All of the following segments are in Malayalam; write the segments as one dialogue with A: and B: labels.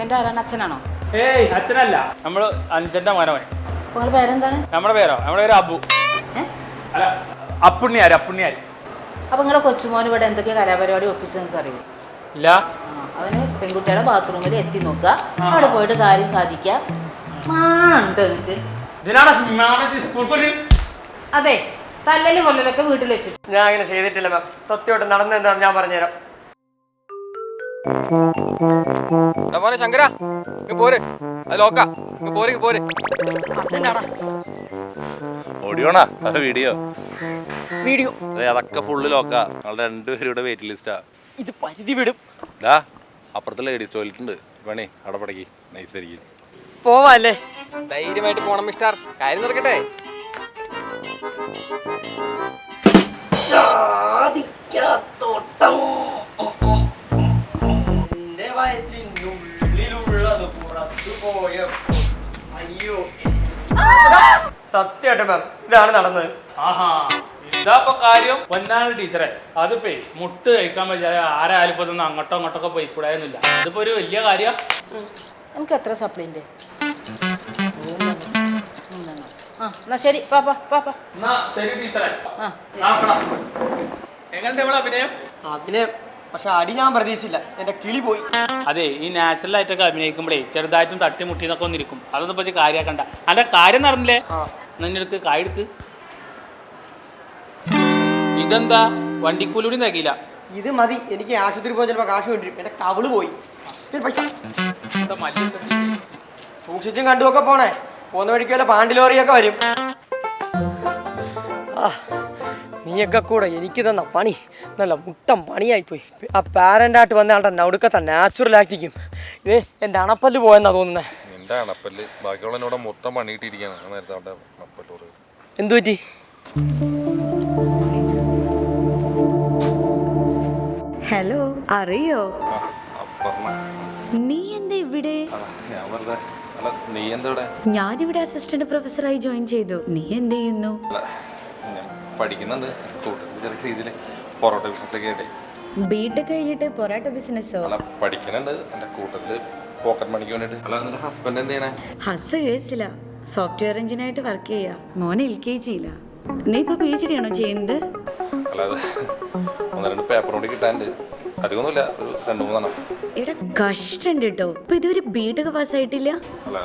A: എൻ്റെ ആരാണ് അച്ഛനാണോ?
B: ഏയ് അച്ഛനല്ല, നമ്മള് അഞ്ചന്റെ മോനവൻ.
A: നിങ്ങളുടെ പേരെന്താണ്?
B: നമ്മുടെ പേരോ? നമ്മുടെ പേര് അബു. അല്ല, അപ്പുണ്ണിയാര്.
A: അപ്പൊ നിങ്ങളെ കൊച്ചുമോൻ ഇവിടെ എന്തൊക്കെയാ കലാപരിപാടി ഒപ്പിച്ച് നിങ്ങൾക്ക് അറിയും?
B: ഇല്ല.
A: അവന് പെൺകുട്ടിയുടെ ബാത്റൂമിൽ എത്തി നോക്കുക, അവിടെ പോയിട്ട് കാര്യം സാധിക്കുക. അതെ, തല്ലല് കൊല്ലലൊക്കെ വീട്ടിൽ വെച്ചിട്ട്.
C: ഞാൻ അങ്ങനെ ചെയ്തിട്ടില്ല മാം. സത്യമായിട്ട് നടന്നെന്താന്ന് ഞാൻ പറഞ്ഞുതരാം.
D: മോനെ ശങ്കര, പോര്, അത് ലോക്ക, പോര്.
E: ഓടിയോണാ അത് വീഡിയോ
C: വീഡിയോ
E: അതെ, അതൊക്കെ ഫുള്ള് ലോക്കാ. ഞങ്ങളുടെ രണ്ടുപേരുടെ വെയിറ്റ് ലിസ്റ്റാ.
C: ഇത് പരിധി വിടും.
E: അപ്പുറത്തെ ലേഡീസ് ടോയ്ലറ്റ് ഉണ്ട്, വേണേ അവിടെ പടക്കി നൈസായിരിക്കും.
C: പോവാല്ലേ?
D: ധൈര്യമായിട്ട് പോണം മിസ്റ്റർ, കാര്യം നടക്കട്ടെ.
C: അയ്യോ, സത്യമായിട്ട് മാം ഇതാണ് നടന്നത്.
B: ആഹാ, ഇതാപ്പൊ കാര്യം. പൊന്നാണ് ടീച്ചറെ, അതിപ്പോ മുട്ട് കഴിക്കാൻ പറ്റാതെ ആരായാലും ഇപ്പൊ അങ്ങോട്ടോ അങ്ങോട്ടൊക്കെ പോയിക്കൂടായിരുന്നില്ല. ഇതിപ്പോ ഒരു വലിയ കാര്യം.
A: നമുക്ക് എത്ര സപ്ലിൻ്റെ? എന്നാ ശരി, പാപ്പാ.
B: എന്നാ ശരി ടീച്ചറെ.
A: ആ,
B: എങ്ങനെയുണ്ട് ഇവിടെ അഭിനയം?
C: അഭിനയം പക്ഷെ അടി ഞാൻ പ്രതീക്ഷിച്ചില്ല. എന്റെ കിളി പോയി.
B: അതെ, ഈ നാച്ചുറൽ ആയിട്ടൊക്കെ അഭിനയിക്കുമ്പോഴേ ചെറുതായിട്ടും തട്ടിമുട്ടിന്നൊക്കെ ഒന്നിരിക്കും. അതൊന്നും പറ്റി കാര്യമാക്കണ്ട. അല്ല, കാര്യം നടന്നില്ലേ? നിന്നെടുക്ക് കായെടുക്ക്. ഇതെന്താ വണ്ടിക്കൂലൂടി തകില്ല?
C: ഇത് മതി, എനിക്ക് ആശുപത്രി പോകാൻ ചിലപ്പോ കാശ് വേണ്ടിരും. എന്റെ കവിള് പോയി. സൂക്ഷിച്ചും കണ്ടുമൊക്കെ പോണേ. പോകുന്ന വഴിക്ക് വല്ല പാണ്ടിലോറിയൊക്കെ വരും. നീയൊക്കെ കൂടെ എനിക്ക് തന്ന പണി നല്ല മുട്ടം പണിയായിപ്പോയി. ആ പാരൻ്റായിട്ട് വന്ന ആളുടെ നടുക്കത്തെ നാച്ചുറൽ ആക്ടിക്കും ഇത് എൻ്റെ അണപ്പല്ല് പോയെന്നാ തോന്നുന്നത്.
E: എന്റെ അണപ്പല്ല് ബാക്കിയുള്ളതിനോട് മൊത്തം പണിയിട്ടിരിക്കുകയാണ്.
C: എന്തു പറ്റി?
F: ഹലോ, അറിയോ നീ എന്താ ഇവിടെ?
E: നീ എന്താ?
F: ഞാനിവിടെ അസിസ്റ്റന്റ് പ്രൊഫസറായി ജോയിൻ ചെയ്തു. നീ എന്ത് ചെയ്യുന്നു?
E: പഠിക്കുന്നുണ്ട്, ചെറിയ രീതിയിൽ പൊറോട്ട ബിസിനസ് ഒക്കെ ആയിട്ടേ.
F: ബിടെക് കഴിഞ്ഞിട്ട് പൊറാട്ട ബിസിനസ്സോ?
E: അല്ല, പഠിക്കുന്നുണ്ട് എൻ്റെ കൂട്ടത്തില് പോക്കറ്റ് മണിക്ക് വേണ്ടിട്ട്. അല്ല, നിന്റെ ഹസ്ബൻഡ് എന്ത് ചെയ്യണേ?
F: ഹസ് യുഎസിലാ സോഫ്റ്റ്വെയർ എഞ്ചിനായിട്ട് വർക്ക് ചെയ്യാ. മോനെ LKG നീ ഇപ്പൊ PhD ആണോ ചെയ്യുന്നത്?
E: അല്ലാതെ 1-2 പേപ്പർ കൂടി കിട്ടാണ്ട്. അധികമൊന്നുമില്ല, ഒരു 2-3
F: എടാ കഷ്ടണ്ട് കേട്ടോ. ഇപ്പൊ ഇതുവരെ ബിടെക് പാസ്സായിട്ടില്ല.
E: അല്ല,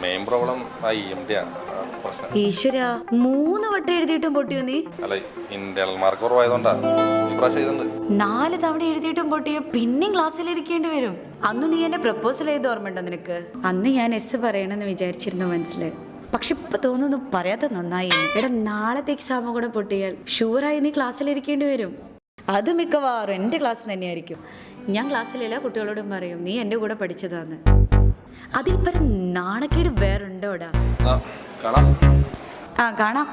E: മെയിൻ പ്രോബ്ലം IMD ആണ് പ്രശ്നം.
F: ഈശ്വര, 3 വട്ടം എഴുതിയിട്ടും പൊട്ടിയോ നീ?
E: അല്ല, ഇന്റേണൽ മാർക്ക് കുറവായതുകൊണ്ടാ ഈ പ്രാവശ്യം ചെയ്തിട്ടുണ്ട്.
F: 4 തവണ എഴുതിയിട്ടും പൊട്ടിയോ? പിന്നെയും ക്ലാസ്സിലിരിക്കേണ്ടി വരും. അന്ന് നീ എന്റെ പ്രപ്പോസൽ ചെയ്ത് ഓർമ്മയുണ്ടോ നിനക്ക്? അന്ന് ഞാൻ S പറയണമെന്ന് വിചാരിച്ചിരുന്നു, മനസ്സിലായി. പക്ഷെ ഇപ്പൊ തോന്നുന്നു പറയാത്ത നന്നായി. എടാ, നാളത്തെ എക്സാം കൂടെ പൊട്ടിയാൽ ഷുവറായി നീ ക്ലാസ്സിലിരിക്കേണ്ടി വരും. അത് മിക്കവാറും എൻ്റെ ക്ലാസ് തന്നെയായിരിക്കും. ഞാൻ ക്ലാസ്സിലെല്ലാ കുട്ടികളോടും പറയും നീ എൻ്റെ കൂടെ പഠിച്ചതാന്ന്. അതിൽ പരം നാണക്കേട് വേറുണ്ടോടാ? ആ, കാണാം.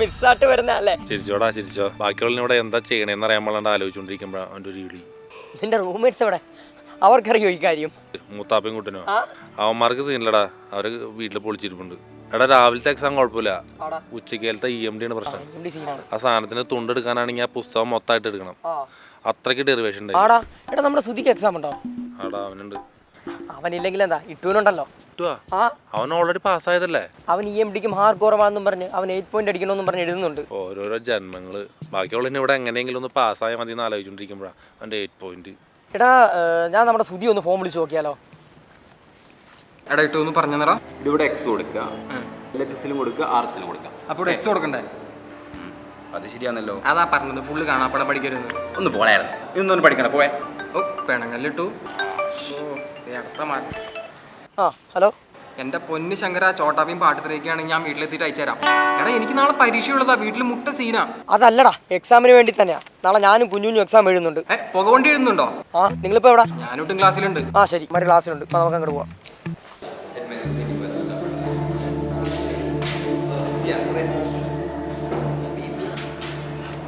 C: മിസ്സായിട്ട് വരുന്നല്ലേ?
E: ചിരിച്ചോ. ബാക്കിയുള്ളതിനോട് എന്താ ചെയ്യണേന്ന് അറിയാൻ പാടാണ്ട് ആലോചിച്ചോണ്ടിരിക്കുമ്പോഴാണ് അവൻ്റെ ഒരു വിളി.
C: നിന്റെ റൂംമേറ്റ്സ് എവിടെ? അവർക്കറിയോ ഈ കാര്യം?
E: മൂത്താപ്പയും കുട്ടനോ? അവന്മാർക്ക് സീനില്ലടാ, അവര് വീട്ടിൽ പൊളിച്ചിരിപ്പുണ്ട്. എടാ, രാവിലത്തെ എക്സാം കുഴപ്പമില്ല, ഉച്ചക്കാലത്തെ EMD ആണ് പ്രശ്നം. ആ സാധനത്തിന് തുണ്ടെടുക്കാനാണെങ്കിൽ ആ പുസ്തകം മൊത്തമായിട്ട് എടുക്കണം. അത്രയ്ക്ക് ഡെറിവേഷൻ ഉണ്ട്.
C: എടാ, നമ്മുടെ സുധിക്ക് എക്സാം ഉണ്ടോ?
E: ആടാ, അവനുണ്ട്.
C: അവനില്ലെങ്കിൽ എന്താ, ഇട്ടുവിനുണ്ടല്ലോ.
E: അവൻ ഓൾറെഡി പാസ്സായതല്ലേ?
C: അവൻ EMDക്കും മാർക്ക് കുറവാണെന്നും പറഞ്ഞ് അവൻ 8 പോയിന്റ് അടിക്കണമെന്നും പറഞ്ഞ് എഴുതുന്നുണ്ട്.
E: ഓരോരോ ജന്മങ്ങള്. ബാക്കിയുള്ളതിന് ഇവിടെ എങ്ങനെയെങ്കിലും ഒന്ന് പാസ്സായാൽ മതി എന്ന് ആലോചിച്ചോണ്ടിരിക്കുമ്പോഴാണ് അവൻ്റെ 8 പോയിന്റ്.
C: എടാ, ഞാൻ നമ്മുടെ സുധി ഒന്ന് ഫോം വിളിച്ച് നോക്കിയാലോ?
D: എടാ, ഇട്ട് ഒന്ന് പറഞ്ഞാ.
G: ഇതിവിടെ X കൊടുക്കുക, LHSലും കൊടുക്കുക, RSലും കൊടുക്കുക.
D: അപ്പോൾ X കൊടുക്കണ്ടേ?
G: അത് ശരിയാണല്ലോ.
D: അതാ പറഞ്ഞത്, ഫുള്ള് കാണാപ്പടം പഠിക്കരുത്.
G: ഒന്ന് പോണായിരുന്നു, ഇതൊന്നും പഠിക്കണം, പോയെ.
D: ഓ, പെണങ്ങല്ലിട്ടു. അടുത്ത മാറ്റം.
C: ഹലോ,
D: എന്റെ പൊന്ന് ശങ്കര, ചോട്ടാപ്പിയും പാട്ടത്തിലേക്കാണെങ്കിൽ ഞാൻ വീട്ടിലെത്തിയിട്ട് അയച്ചുതരാം. എടാ, എനിക്ക് നാളെ പരീക്ഷയുള്ളതാ, വീട്ടിൽ മുട്ട സീനാ.
C: അതല്ലടാ, എക്സാമിന് വേണ്ടി തന്നെയാ. നാളെ ഞാനും കുഞ്ഞുഞ്ഞും എക്സാം എഴുതുന്നുണ്ട്.
D: പുക വണ്ടി എഴുതുന്നുണ്ടോ?
C: നിങ്ങളിപ്പോ എവിടെ?
D: ഞാനൊട്ടും ക്ലാസ്സിലുണ്ട്.
C: ശരി, മറ്റു ക്ലാസ്സിലുണ്ട്. അപ്പൊ നമുക്ക് അങ്ങോട്ട് പോവാം.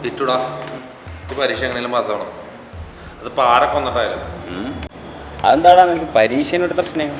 E: ഇട്ടുടാ, ഈ പരീക്ഷ എങ്ങനെയും പാസ്സാവണം. അത് പാരൊക്കെ വന്നിട്ടായാലും.
G: അതെന്താടാ നിനക്ക് പരീക്ഷേനോട് പ്രശ്നം?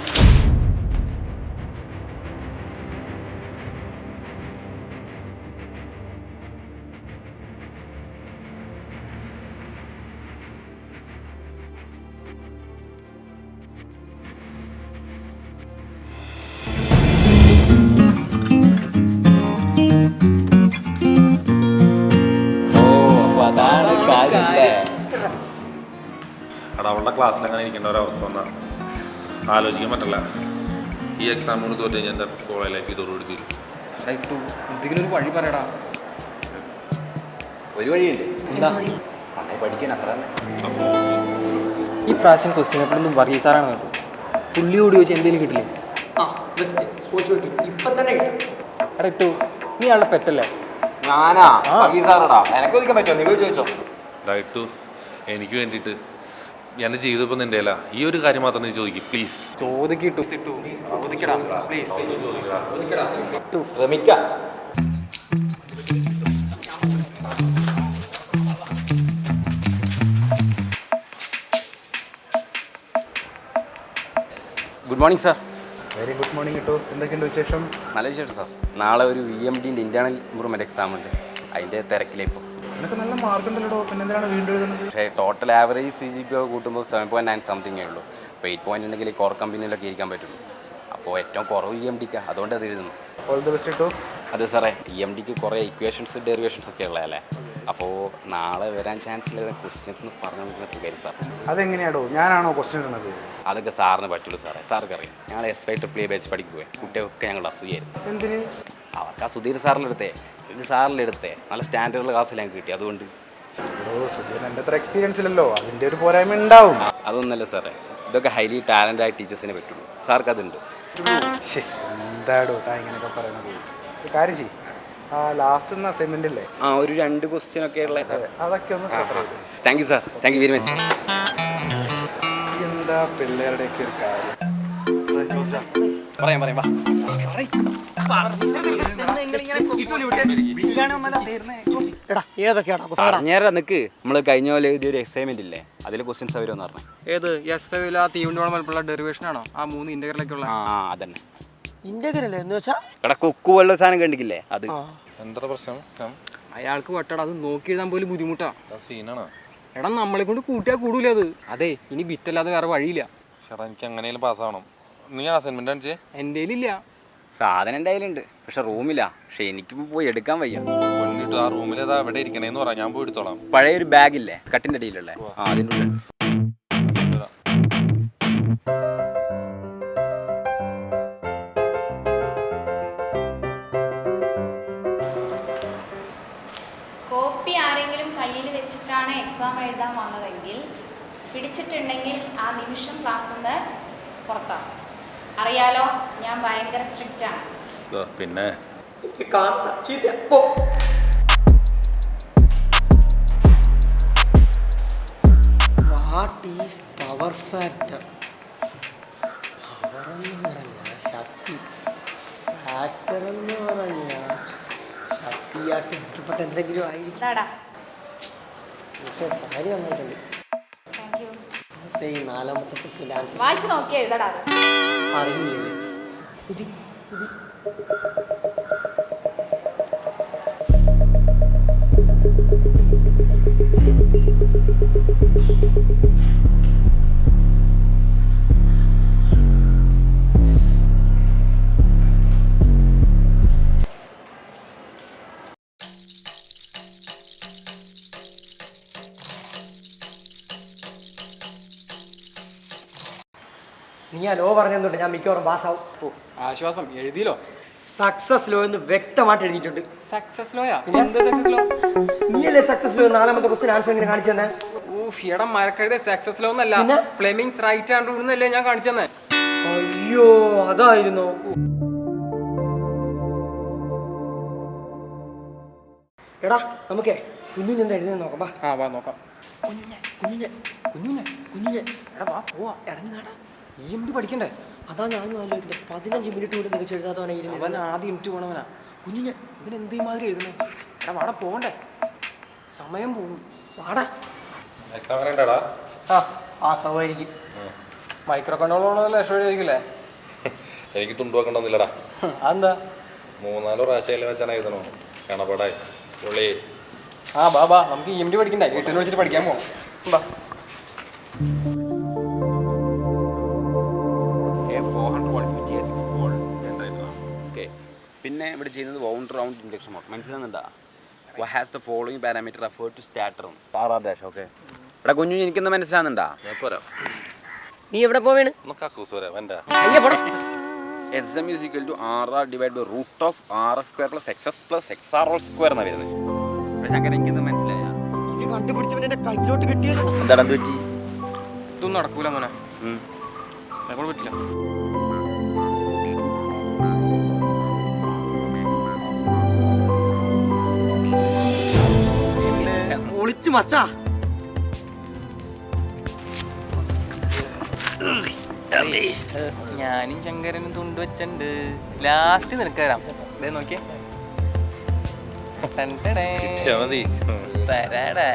E: എടാ അവളുടെ ക്ലാസ്സിൽ അങ്ങനെ ഇരിക്കേണ്ട ഒരു അവസ്ഥ വന്നാൽ ആലോചിക്കാൻ പറ്റില്ല. ഈ എക്സാം കൊണ്ട് തോറ്റു കഴിഞ്ഞാൽ എൻ്റെ കോളേജ് ലൈഫ് ഇതോടുകൂടി തീരും.
D: എന്തെങ്കിലും ഒരു വഴി പറയടാ.
G: ഒരു വഴിയുണ്ട്. എന്താ നന്നായി പഠിക്കാൻ അത്ര തന്നെ.
D: ഈ പ്രാവശ്യം ക്വസ്റ്റ്യൻ പേപ്പറൊന്നും വർഗീസാറാണ് കേട്ടോ. പുള്ളിയോട് ചോദിച്ചാൽ എന്തെങ്കിലും കിട്ടില്ലേ?
C: ഇപ്പൊ തന്നെ കിട്ടും.
D: എടാ ഇട്ടു, നീ ആളുടെ പെറ്റല്ലേ?
G: ഞാനാ വർഗീസാറടാ. എനക്ക് ചോദിക്കാൻ പറ്റുമോ? നിങ്ങൾ ചോദിച്ചോ.
E: ഡയറ്റു എനിക്ക് വേണ്ടിയിട്ട് എൻ്റെ ജീവിതം ഇപ്പം നിൻ്റെ അല്ല. ഈ ഒരു കാര്യം മാത്രം നീ ചോദിക്കും പ്ലീസ്.
D: ചോദിക്കിട്ടു ചോദിക്കടാ പ്ലീസ്.
G: ശ്രമിക്കാം. Good morning sir.
H: Very good morning കേട്ടോ. എന്തൊക്കെയുണ്ട് വിശേഷം?
G: നല്ല വിശേഷം സാർ. നാളെ ഒരു EMDൻ്റെ ഇൻറ്റേർണൽ ഇമ്പ്രൂവ്മെൻറ്റ് എക്സാം ഉണ്ട്. അതിൻ്റെ തിരക്കിലേക്ക്.
H: നിനക്ക് നല്ല മാർക്ക് ഉണ്ടല്ലോ. പിന്നെ എന്തിനാണ് വീണ്ടും എഴുതുന്നത്?
G: പക്ഷേ ടോട്ടൽ ആവറേജ് CGPA കൂട്ടുമ്പോൾ 7.9 സംതിങ്ങേ ഉള്ളൂ. അപ്പോൾ 8 പോയിന്റ് ഉണ്ടെങ്കിൽ കോർ കമ്പനിയിലൊക്കെ ഇരിക്കാൻ പറ്റുള്ളൂ. അപ്പോൾ ഏറ്റവും കുറവ് EMDക്കാണ്, അതുകൊണ്ട് അത് എഴുതുന്നു.
H: ഓൾ ദി ബെസ്റ്റ് കേട്ടോ.
G: അതെ സാറേ, EMDക്ക് കുറേ ഇക്വേഷൻസ് ഡെറിവേഷൻസ് ഒക്കെ ഉള്ളതല്ലേ. അപ്പോൾ നാളെ വരാൻ ചാൻസ് ഉള്ള ക്വസ്റ്റ്യൻസ് എന്ന് പറഞ്ഞു കൊടുക്കുന്ന സുഖം സാർ.
H: അതെങ്ങനെയാണോ? ഞാനാണോ ക്വസ്റ്റ്യൻ ഇടുന്നത്?
G: അതൊക്കെ സാറിന് പറ്റുള്ളൂ സാറേ. സാർക്ക് അറിയാം. ഞങ്ങൾ SY ട്രിപ്പിൾ ബാച്ച് പഠിക്കുക. കുട്ടികൾക്ക് ഞങ്ങളുടെ അസൂയായിരുന്നു.
H: എന്തിന്?
G: അവർക്ക് ആ സുധീർ സാറിലെടുത്തേ ഇത് സാറിലെടുത്തേ നല്ല സ്റ്റാൻഡേർഡ് ക്ലാസ്സിൽ ഞങ്ങൾക്ക് കിട്ടി. അതുകൊണ്ട്
H: സുധീരൻ എൻ്റെ അത്ര എക്സ്പീരിയൻസ് ഇല്ലല്ലോ, അതിൻ്റെ ഒരു പോരായ്മ ഉണ്ടാവും.
G: അതൊന്നല്ല സാറേ, ഇതൊക്കെ ഹൈലി ടാലൻ്റ് ആയ ടീച്ചേഴ്സിനെ പറ്റുള്ളൂ. സാർക്ക് അതുണ്ട്.
H: എന്താടോ താ ഇങ്ങനെയൊക്കെ പറയണത്? ഒരു കാര്യം ചെയ്യും, ആ ലാസ്റ്റ് അസൈൻമെന്റ് ഇല്ലേ,
G: ഒരു 2 ക്വസ്റ്റ്യൻ ഒക്കെ ഉള്ള
H: അതൊക്കെ ഒന്ന് പ്രിഫർ ചെയ്തു.
G: Thank you sir. Thank you very much.
H: എന്താ പിള്ളേരുടെയൊക്കെ ഒരു കാര്യം.
G: പറയാം വാ.
C: എടാ ഏതൊക്കെയാടാ
G: പറഞ്ഞേരാ നിക്ക്. നമ്മൾ കഴിഞ്ഞ പോലെ എഴുതിയ ഒരു അസൈൻമെന്റ് ഇല്ലേ, അതിലെ ക്വസ്റ്റ്യൻസ് അവരെന്ന് പറഞ്ഞു.
D: ഏത് SY തീവണ്ടിയോളം വലുപ്പമുള്ള ഡെറിവേഷൻ ആണോ? ആ 3 ഇന്റഗ്രലൊക്കെയുള്ള?
G: അതന്നെ.
C: ഇന്ത്യക്കല്ലേ എന്ന് വെച്ചാ
G: എടാ കൊക്കു വെള്ള സാധനം കണ്ടിക്കില്ലേ അത്.
E: എന്താ പ്രശ്നം?
D: അയാൾക്ക് വട്ടടാ, അത് നോക്കി എഴുതാൻ പോലും ബുദ്ധിമുട്ടാ.
E: സീനാണ്.
D: എടാ നമ്മളെ കൊണ്ട് കൂട്ടിയാൽ കൂടൂല അത്. അതെ, ഇനി ബിറ്റല്ലാതെ വേറെ വഴിയില്ല.
E: ചേട്ടാ എനിക്ക് എങ്ങനെയും പാസ്സാവണം. നീ അസൈൻമെന്റ് കാണിച്ചേ.
D: എൻ്റെ കയ്യിലില്ല.
G: സാധനം എൻ്റെ കയ്യിലുണ്ട്, പക്ഷെ റൂമില്ല. പക്ഷെ എനിക്കിപ്പോൾ പോയി എടുക്കാൻ വയ്യ.
E: കൊണ്ടിട്ട് ആ റൂമിൽ ഏതാ എവിടെ ഇരിക്കണേന്ന് പറയാം, ഞാൻ പോയി എടുത്തോളാം.
G: പഴയൊരു ബാഗില്ലേ കട്ടിൻ്റെ അടിയിലുള്ള, അതിൻ്റെ ഉള്ളിൽ.
I: കോപ്പി ആരെങ്കിലും കയ്യിൽ വെച്ചിട്ടാണ് എക്സാം എഴുതാൻ വന്നതെങ്കിൽ പിടിച്ചിട്ടുണ്ടെങ്കിൽ ആ നിമിഷം ക്ലാസ്സിൽ നിന്ന് പുറത്താകും. അറിയാലോ, ഞാൻ ഭയങ്കര സ്ട്രിക്റ്റ് ആണ്.
E: പിന്നെ
C: what is power factor? Power എന്ന് പറഞ്ഞാൽ ശക്തി, ഫാക്ടർ എന്ന് പറഞ്ഞാൽ ശക്തിയായിട്ട് ഇഷ്ടപ്പെട്ട എന്തെങ്കിലും ആയിരിക്കും.
I: ഇതാടാ.
C: സാരി നന്നായിട്ടുണ്ട്.
I: Thank you.
C: ഈ 4ാമത്തെ ക്വസ്റ്റ്യൻ ആൻസർ
I: വായിച്ചു നോക്കി എഴുതടാ. അത്
C: അറിയില്ലേ? നീ ആ ലോ പറഞ്ഞതുകൊണ്ട് ഞാൻ മിക്കവാറും പാസ്സാവും.
D: ആശ്വാസം. എഴുതിയില്ലോ?
C: സക്സസ് ലോ എന്ന് വ്യക്തമായിട്ട് എഴുതിയിട്ടുണ്ട്.
D: സക്സസ് ലോയാ? എന്ത് സക്സസ് ലോ?
C: നീയല്ലേ സക്സസ് ലോ 4ാമത്തെ ക്വസ്റ്റ്യൻ ആൻസർ ഇങ്ങനെ കാണിച്ചു തന്നെ?
D: എടാ മരക്കഴുത, സക്സസ് ലോ എന്നല്ല, ഫ്ലെമിങ്സ് റൈറ്റ് ഹാൻഡ് റൂൾ എന്നല്ലേ ഞാൻ കാണിച്ചു തന്നെ.
C: അയ്യോ അതായിരുന്നു. എടാ നമുക്കേ കുഞ്ഞിന് എന്താ എഴുതുന്നത് നോക്കാം.
D: വാ നോക്കാം.
C: കുഞ്ഞിനെ എടാ വാ പോവാ, ഇറങ്ങി നാടാ.
D: EMD പഠിക്കണ്ടേ?
C: അതാ ഞാനും ആലോചിക്കുന്നത്. 15 മിനിറ്റ് കൂടി മികച്ച എഴുതാത്തവനാ ഇരുന്നത്.
D: അവൻ ആദ്യം ഇൻറ്റു പോണവനാ. കുഞ്ഞിനെ ഇവൻ എന്ത് മാതിരി എഴുതണേ? എടാ വാടാ, പോകണ്ടേ, സമയം പോകും.
C: വാടാ.
E: എക്സാം വരണ്ടാടാ.
C: ആയിരിക്കും.
D: മൈക്രോ കൺട്രോൾ ലക്ഷ്മില്ലേ?
E: എനിക്ക് തുണ്ടുവെക്കണമെന്നില്ലടാ.
D: അതെന്താ?
E: 3-4 പ്രാവശ്യം വെച്ചാൽ എഴുതണോ? കാണപ്പെടായി പുള്ളി.
D: ബാ നമുക്ക് EMD പഠിക്കണ്ടേ? വീട്ടിൽ വിളിച്ചിട്ട് പഠിക്കാൻ പോകാം. ബാ.
G: പിന്നെ ഇവിടെ ചെയ്യുന്നത് വൗണ്ട് റൗണ്ട് ഇൻഡക്ഷൻ മോഡ്. മനസ്സിലാകുന്നുണ്ടാ? Has the following parameter refer to starter RR-. Okay എടാ കുഞ്ഞു എനിക്കൊന്ന് മനസ്സിലാകുന്നുണ്ടാ?
E: ഞാൻ പോരാ,
C: നീ എവിടെ പോവേണ്?
E: ഒന്ന് കക്കൂസ് വരാം എൻ്റെ.
G: SM is equal to RR divided by root of RS square plus XS plus XR whole square എന്നാ വരുന്നത്. പക്ഷെ അങ്ങനെ എനിക്കൊന്ന് മനസ്സിലായ
C: ഇത് കണ്ടുപിടിച്ചവനെ കയ്യിലോട്ട് കിട്ടിയത്.
G: എന്താണ് എന്ത് പറ്റി?
D: ഇതൊന്നും നടക്കൂല മോനെ, ഞങ്ങൾ പറ്റില്ല.
C: ഒളിച്ചു മച്ചാ.
D: ഞാനും ശങ്കരനും തുണ്ട് വെച്ചിട്ടുണ്ട്. ലാസ്റ്റ് നിനക്ക് തരാം. ഇതേ നോക്കിയേ.
E: കിട്ടിയാ മതി.
D: തരാടാ.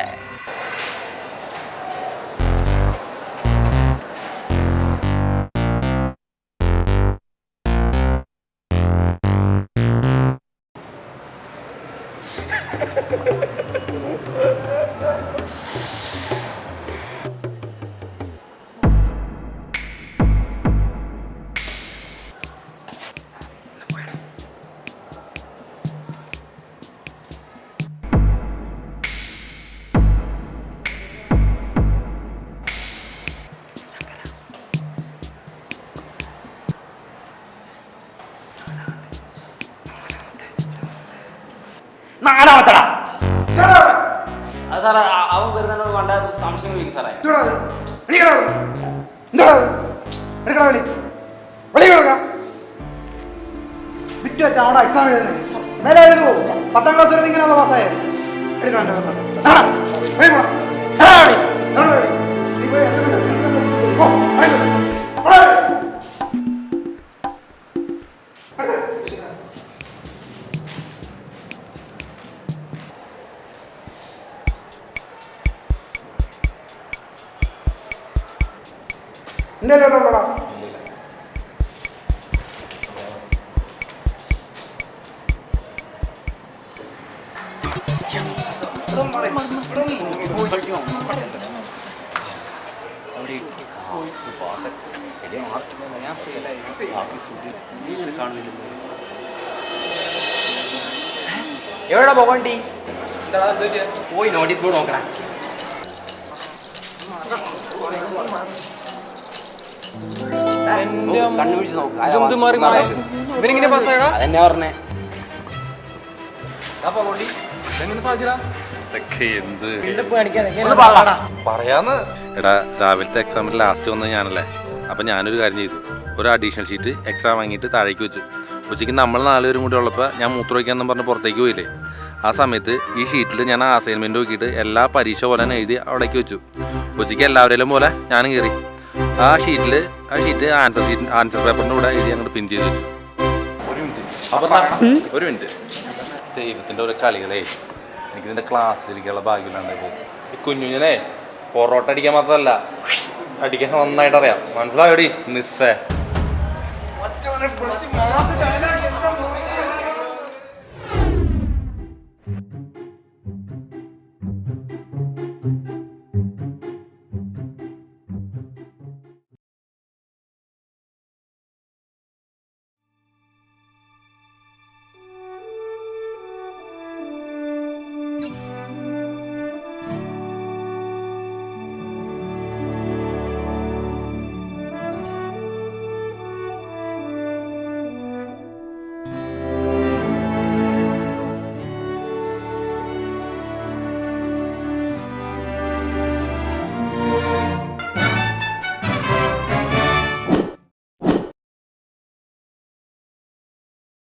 G: അവൻ വരുന്നതിനോട് കണ്ട സംശയം ചോദിക്കും സാറേ.
H: എക്സാം എഴുതുന്നത് മേലെ എഴുതുവോ? 10ാം ക്ലാസ് വരെ ഇങ്ങനെ പാസ്സായ
G: എവിടെ പോകണ്ടി? പോയി നോട്ടീസ് ബോർഡ് നോക്കണേ. കണ്ണുപിടിച്ച്
D: ഇവരിങ്ങനെ പാസ്സായടാ.
G: അതെന്നെ പറഞ്ഞേ.
D: എങ്ങനെ സാധിച്ചടാ?
E: ഇതൊക്കെ എന്ത്
C: ഒന്ന് പാടാ.
E: പറയാന്ന്. എടാ രാവിലത്തെ എക്സാമിൽ ലാസ്റ്റ് വന്നത് ഞാനല്ലേ. അപ്പം ഞാനൊരു കാര്യം ചെയ്തു, ഒരു അഡീഷണൽ ഷീറ്റ് എക്സ്ട്രാ വാങ്ങിയിട്ട് താഴേക്ക് വെച്ചു. ഉച്ചയ്ക്ക് നമ്മൾ 4 പേരും കൂടി ഉള്ളപ്പോൾ ഞാൻ മൂത്രമൊഴിക്കാമെന്ന് പറഞ്ഞ് പുറത്തേക്ക് പോയില്ലേ, ആ സമയത്ത് ഈ ഷീറ്റിൽ ഞാൻ അസൈൻമെൻറ്റ് നോക്കിയിട്ട് എല്ലാ പരീക്ഷ പോലെ തന്നെ എഴുതി അവിടേക്ക് വെച്ചു. ഉച്ചയ്ക്ക് എല്ലാവരെയും പോലെ ഞാനും കയറി ആ ഷീറ്റ് ആൻസർ പേപ്പറിൻ്റെ കൂടെ എഴുതി അങ്ങോട്ട് പിൻ ചെയ്ത് വെച്ചു. ഒരു മിനിറ്റ് ദൈവത്തിൻ്റെ ഒരു കളികളേ, എനിക്കിതിൻ്റെ ക്ലാസ്സിലിരിക്കാനുള്ള ഭാഗ്യമില്ലാണ്ട് പോയി. ഈ കുഞ്ഞുഞ്ഞനെ പൊറോട്ട അടിക്കാൻ മാത്രമല്ല അടിക്കാൻ നന്നായിട്ട് അറിയാം. മനസ്സിലായോടി മിസ്സേ?